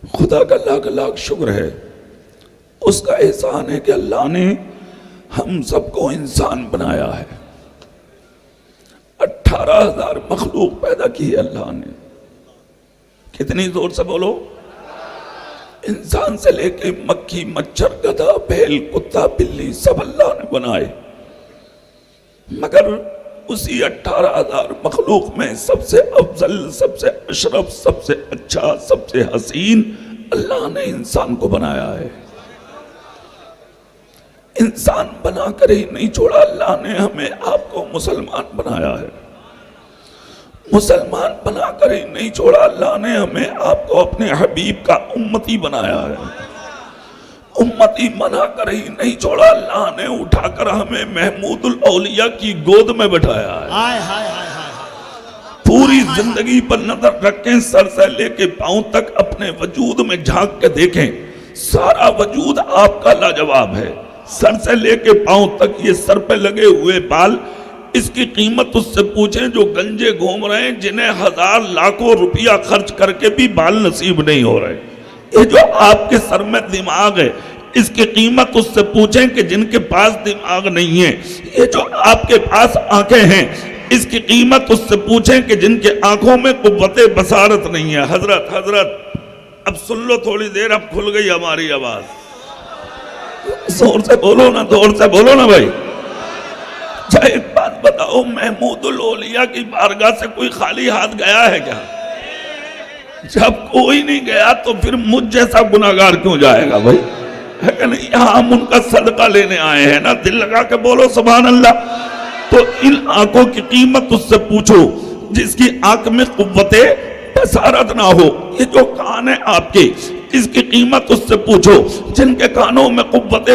خدا کا لاکھ لاکھ شکر ہے، اس کا احسان ہے کہ اللہ نے ہم سب کو انسان بنایا ہے۔ 18,000 مخلوق پیدا کی ہے اللہ نے۔ کتنی زور سے بولو؟ انسان سے لے کے مکھی، مچھر، گدھا، بیل، کتا، بلی سب اللہ نے بنائے، مگر اسی 18,000 مخلوق میں سب سے افضل، سب سے اشرف، سب سے اچھا، سب سے حسین اللہ نے انسان کو بنایا ہے۔ انسان بنا کر ہی نہیں چھوڑا، اللہ نے ہمیں آپ کو مسلمان بنایا ہے۔ مسلمان بنا کر ہی نہیں چھوڑا، اللہ نے ہمیں آپ کو اپنے حبیب کا امتی بنایا ہے۔ امتی بنا کر ہی نہیں چھوڑا، اللہ نے اٹھا کر ہمیں محمود الاولیاء کی گود میں بٹھایا ہے۔ پوری زندگی پر نظر رکھیں، سر سے لے کے پاؤں تک اپنے وجود میں جھانک کے دیکھیں، سارا وجود آپ کا لاجواب ہے۔ سر سے لے کے پاؤں تک یہ سر پہ لگے ہوئے بال، اس کی قیمت اس سے پوچھیں جو گنجے گھوم رہے ہیں، جنہیں ہزار لاکھوں روپیہ خرچ کر کے بھی بال نصیب نہیں ہو رہے۔ یہ جو آپ کے سر میں دماغ ہے، اس کی قیمت اس سے پوچھیں کہ جن کے پاس دماغ نہیں ہے۔ یہ جو آپ کے پاس آنکھیں ہیں، اس کی قیمت اس سے پوچھیں کہ جن کے آنکھوں میں قوت بصارت نہیں ہے۔ حضرت اب سن لو تھوڑی دیر، اب کھل گئی ہماری آواز۔ زور سے بولو نا، زور سے بولو نا بھائی۔ اچھا ایک بات بتاؤ، محمود الاولیاء کی بارگاہ سے کوئی خالی ہاتھ گیا ہے کیا؟ جب کوئی نہیں گیا تو پھر مجھ جیسا گناہگار کیوں جائے گا بھائی؟ ہے کہ نہیں؟ یہاں ہم ان کا صدقہ لینے آئے ہیں نا، دل لگا کے بولو سبحان اللہ۔ تو ان آنکھوں کی قیمت اس سے پوچھو جس کی آنکھ میں قوت بصارت نہ ہو۔ یہ جو کان ہے آپ کے، اس کی قیمت اس سے پوچھو جن کے کانوں میں قوت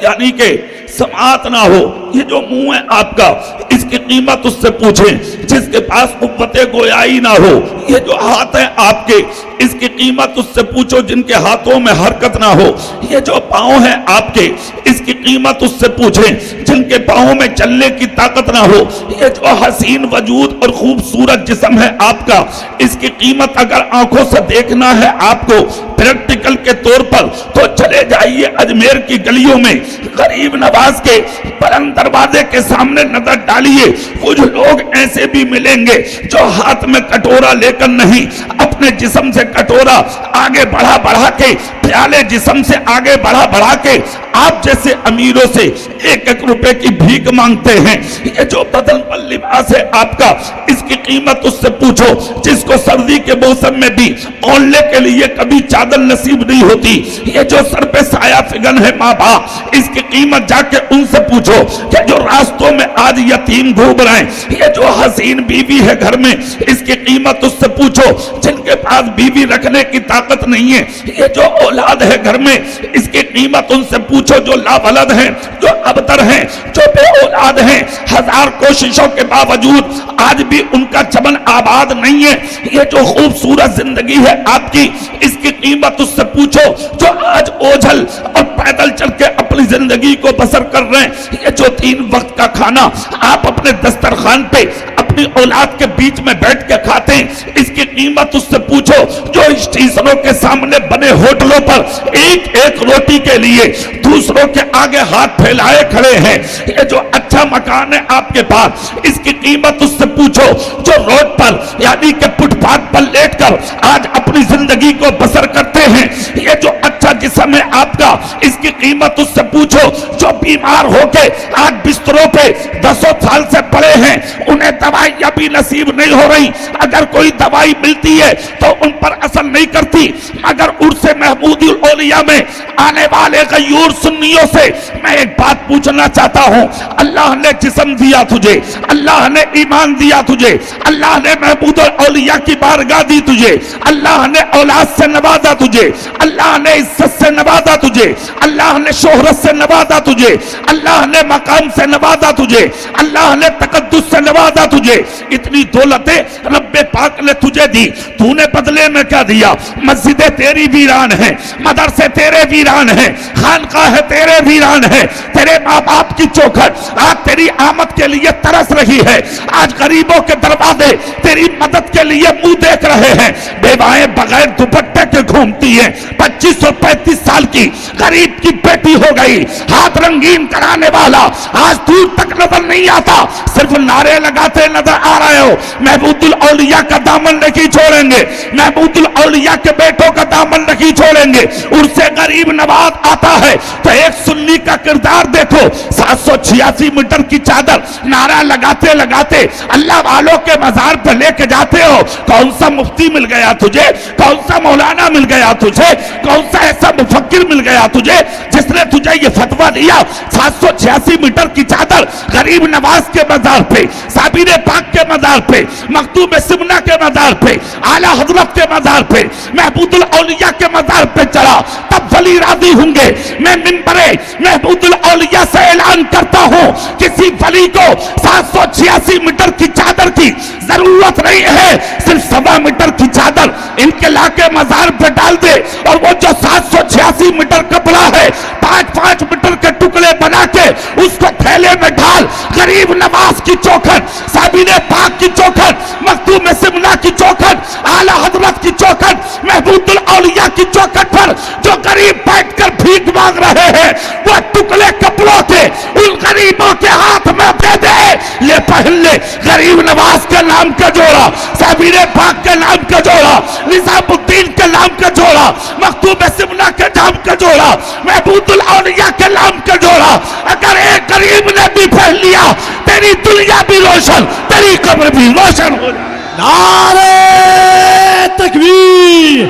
یعنی کہ سماعت نہ ہو۔ یہ جو منہ ہے آپ کا، اس کی قیمت اس سے پوچھیں جس کے پاس قوت گویائی نہ ہو۔ یہ جو ہاتھ ہے آپ کے، اس کی قیمت اس سے پوچھو جن کے ہاتھوں میں حرکت نہ ہو۔ یہ جو پاؤں ہیں آپ کے، اس کی قیمت اس سے پوچھیں جن کے پاؤں میں چلنے کی طاقت نہ ہو۔ یہ جو حسین وجود اور خوبصورت جسم ہے آپ کا، اس کی قیمت اگر آنکھوں سے دیکھنا ہے آپ کو پریکٹیکل کے طور پر، تو چلے جائیے اجمیر کی گلیوں میں، غریب نواز کے بلند دروازے کے سامنے نظر ڈالیے، کچھ لوگ ایسے بھی ملیں گے جو ہاتھ میں کٹورا لے کر نہیں، اپنے جسم سے کٹورا آگے بڑھا کے، پیالے جسم سے آگے بڑھا کے آپ جیسے امیروں سے 1-1 روپے کی بھیک مانگتے ہیں۔ یہ جو بدن پر لباس ہے آپ کا، اس کی قیمت اس سے پوچھو جس کو سردی کے موسم میں بھی اونلے کے لیے کبھی چادر نصیب نہیں ہوتی۔ یہ جو سر پہ سایہ فگن ہے ماں باپ، اس کی قیمت جا کے ان سے پوچھو کہ جو راستوں میں آج یتیم گھوم رہے ہیں۔ یہ جو حسین بیوی ہے گھر میں، اس کی قیمت اس سے پوچھو جن کے پاس بیوی رکھنے کی طاقت نہیں ہے۔ یہ جو اولاد ہے گھر میں، اس کی قیمت ان سے پوچھو جو لا ولد ہیں، جو ابتر ہیں، جو بے اولاد ہیں، ہزار کوششوں کے باوجود آج بھی ان کا چمن آباد نہیں ہے۔ یہ جو خوبصورت زندگی ہے آپ کی، اس کی قیمت اس سے پوچھو جو آج اوجھل اور پیدل چل کے اپنی زندگی کو بسر کر رہے ہیں۔ یہ جو 3 وقت کا کھانا آپ اپنے دسترخوان پہ اپنی اولاد کے بیچ میں بیٹھ کے کھاتے ہیں، اس کی قیمت اس سے پوچھو جو اسٹیشنوں کے سامنے بنے ہوٹلوں پر ایک روٹی کے لیے دوسروں کے آگے ہاتھ پھیلائے کھڑے ہیں۔ یہ جو اچھا مکان ہے آپ کے پاس، اس کی قیمت اس سے پوچھو جو روڈ پر یعنی کہ فٹ پاتھ پر لیٹ کر آج اپنی زندگی کو بسر کرتے ہیں۔ یہ جو اچھا جسم ہے آپ کا، اس کی قیمت اس سے پوچھو جو بیمار ہو کے آج بستروں پہ 10 سال سے پڑے ہیں، انہیں دوائیاں بھی نصیب نہیں ہو رہی۔ اگر کوئی دوائی ملتی ہے تو ان پر اثر نہیں کرتی، مگر عرس محمود الاولیاء میں آنے والے غیور سنیوں سے میں ایک بات پوچھنا چاہتا ہوں۔ اللہ نے جسم دیا تجھے، اللہ نے ایمان دیا تجھے، اللہ نے محمود الاولیاء کی بارگاہ دی تجھے، اللہ نے اولاد سے نوازا تجھے، اللہ نے عزت سے نوازا تجھے، اللہ نے شہرت سے نوازا تجھے، اللہ نے مقام سے نوازا تجھے، اللہ نے تقدس سے نوازا تجھے، اتنی دولتیں رب پاک نے تجھے دی، تو نے بدلے میں کیا دیا؟ مسجدیں تیری ویران ہیں، مدرسے تیرے ویران ہیں، خانقاہ تیرے ویران ہیں، تیرے ماں باپ کی چوکھٹ آج تیری آمد کے لیے ترس رہی ہے، آج غریبوں کے دروازے تیری مدد کے لیے منہ دیکھ رہے ہیں، بیوائیں بغیر دوپٹے کے گھومتی ہیں، 25 اور 35 سال کی غریب کی بیٹی ہو گئی، ہاتھ رنگین کرانے والا آج دور تک نظر نہیں آتا، صرف نعرے لگاتے نظر آ رہے ہو۔ محمود الاولیاء کا دامن نہیں چھوڑیں گے، محمود الاولیاء کے بیٹوں کا دامن نہیں چھوڑیں گے۔ ان سے غریب نواز آتا ہے تو ایک سنی کا کردار دیکھو، 786 میٹر کی چادر نعرہ لگاتے لگاتے اللہ والوں کے مزار پہ لے کے جاتے ہو۔ کون سا مفتی مل گیا تجھے؟ کون سا مولانا مل گیا تجھے؟ کون سا ایسا مفکر مل گیا تجھے جس نے تجھے یہ فتویٰ دیا 786 میٹر کی چادر غریب نواز کے مزار پہ، صابر پاک کے مزار پہ، مکتوم سمنہ کے مزار پہ، اعلیٰ حضرت کے مزار پہ، محمود الاولیاء کے مزار پہ چلا، تب ولی راضی ہوں گے۔ میں منبر محمود الاولیاء سے اعلان کرتا ہوں، کسی ولی کو 786 میٹر کی چادر کی ضرورت نہیں ہے، صرف 1.25 میٹر کی چادر ان کے لا کے مزار پہ ڈال دے، اور وہ جو 786 میٹر کپڑا ہے 5-5 میٹر کے ٹکڑے بنا کے اس کو تھیلے میں ڈال، غریب نواز کی چوکھٹ، صابر پاک کی چوکھٹ، مکتوم سمنہ کی چوکھٹ، اعلیٰ حضرت کی چوکھٹ، محمود الاولیاء کی چوکھٹ پر جو غریب بیٹھ کر بھیک مانگ رہے ہیں وہ ٹکڑے کپڑوں کے ان غریبوں کے ہاتھ میں دے دے۔ یہ پہن لے غریب نواز کے نام کا جوڑا، صابر پاک کے نام کا جوڑا، نظام الدین کے نام کا جوڑا، مکتوم سمنہ کے نام کا جوڑا، محمود الاولیاء کے نام کا جوڑا اگر ایک غریب نے بھی پہن لیا تیری دنیا بھی روشن، تیری قبر بھی روشن ہو جائے۔ نعرہ تکبیر!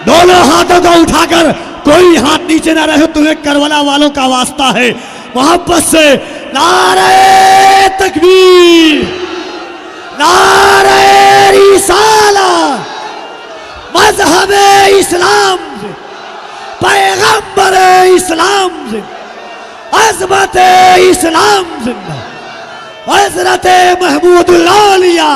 دونوں ہاتھوں کو اٹھا کر، کوئی ہاتھ نیچے نہ رہے، تمہیں کربلا والوں کا واسطہ ہے، محبت سے نعرہ تکبیر! نعرہ رسالت! مذہب اسلام، پیغمبر اسلام، عظمت اسلام زندہ، حضرت محمود الاولیاء